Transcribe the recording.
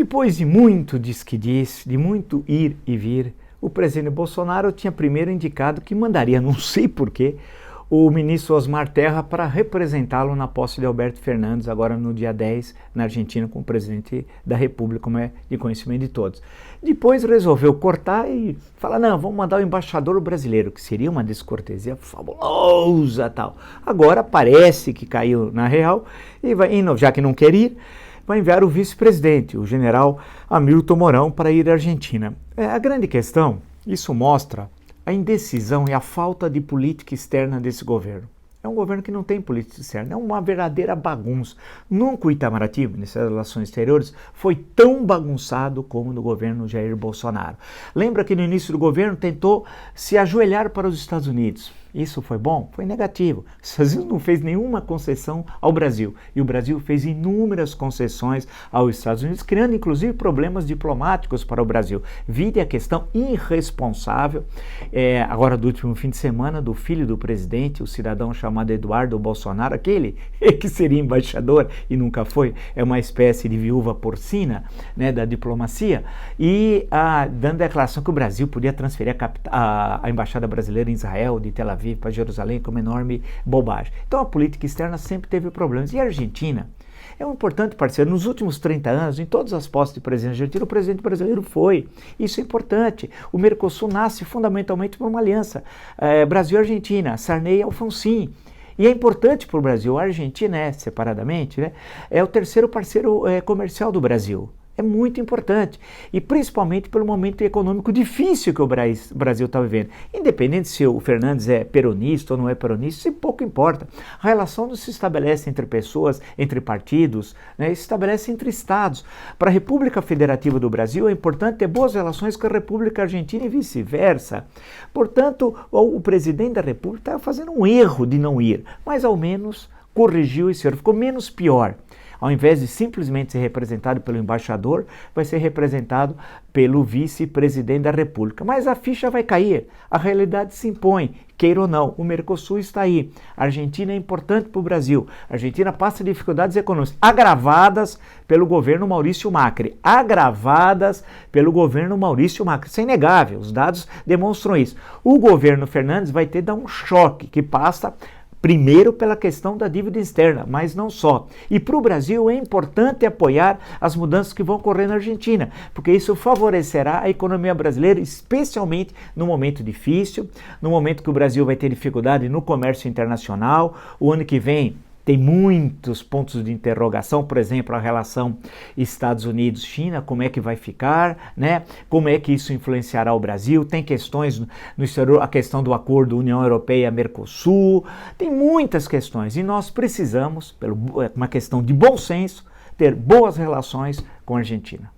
Depois de muito diz que diz, de muito ir e vir, o presidente Bolsonaro tinha primeiro indicado que mandaria, não sei porquê, o ministro Osmar Terra para representá-lo na posse de Alberto Fernandes, agora no dia 10, na Argentina, como presidente da República, como é de conhecimento de todos. Depois resolveu cortar e falar, não, vamos mandar o embaixador brasileiro, que seria uma descortesia fabulosa tal. Agora parece que caiu na real, e vai, já que não quer ir, vai enviar o vice-presidente, o general Hamilton Mourão, para ir à Argentina. A grande questão, isso mostra a indecisão e a falta de política externa desse governo. É um governo que não tem política externa, é uma verdadeira bagunça. Nunca o Itamaraty, Ministério das Relações Exteriores, foi tão bagunçado como no governo Jair Bolsonaro. Lembra que no início do governo tentou se ajoelhar para os Estados Unidos. Isso foi bom? Foi negativo. Os Estados Unidos não fez nenhuma concessão ao Brasil. E o Brasil fez inúmeras concessões aos Estados Unidos, criando inclusive problemas diplomáticos para o Brasil. Vide a questão irresponsável, agora do último fim de semana, do filho do presidente, o cidadão chamado Eduardo Bolsonaro, aquele que seria embaixador e nunca foi, é uma espécie de viúva porcina, né, da diplomacia, e dando declaração que o Brasil podia transferir a embaixada brasileira em Israel, de Tel Aviv para Jerusalém, como enorme bobagem. Então a política externa sempre teve problemas. E a Argentina é um importante parceiro. Nos últimos 30 anos, em todas as posses de presidente argentino, o presidente brasileiro foi. Isso é importante. O Mercosul nasce fundamentalmente por uma aliança. Brasil e Argentina, Sarney e Alfonsín. E é importante para o Brasil. A Argentina separadamente, né, é o terceiro parceiro comercial do Brasil. É muito importante, e principalmente pelo momento econômico difícil que o Brasil está vivendo. Independente se o Fernandes é peronista ou não é peronista, isso pouco importa. A relação não se estabelece entre pessoas, entre partidos, né, se estabelece entre estados. Para a República Federativa do Brasil é importante ter boas relações com a República Argentina e vice-versa. Portanto, o presidente da República está fazendo um erro de não ir, mas ao menos corrigiu esse erro, ficou menos pior. Ao invés de simplesmente ser representado pelo embaixador, vai ser representado pelo vice-presidente da República. Mas a ficha vai cair, a realidade se impõe, queira ou não, o Mercosul está aí. A Argentina é importante para o Brasil. A Argentina passa dificuldades econômicas agravadas pelo governo Maurício Macri. Agravadas pelo governo Maurício Macri. Isso é inegável, os dados demonstram isso. O governo Fernandes vai ter que dar um choque que passa primeiro pela questão da dívida externa, mas não só. E para o Brasil é importante apoiar as mudanças que vão ocorrer na Argentina, porque isso favorecerá a economia brasileira, especialmente no momento difícil, no momento que o Brasil vai ter dificuldade no comércio internacional. O ano que vem tem muitos pontos de interrogação, por exemplo, a relação Estados Unidos-China, como é que vai ficar, né? Como é que isso influenciará o Brasil, tem questões no exterior, a questão do acordo União Europeia-Mercosul, tem muitas questões e nós precisamos, por uma questão de bom senso, ter boas relações com a Argentina.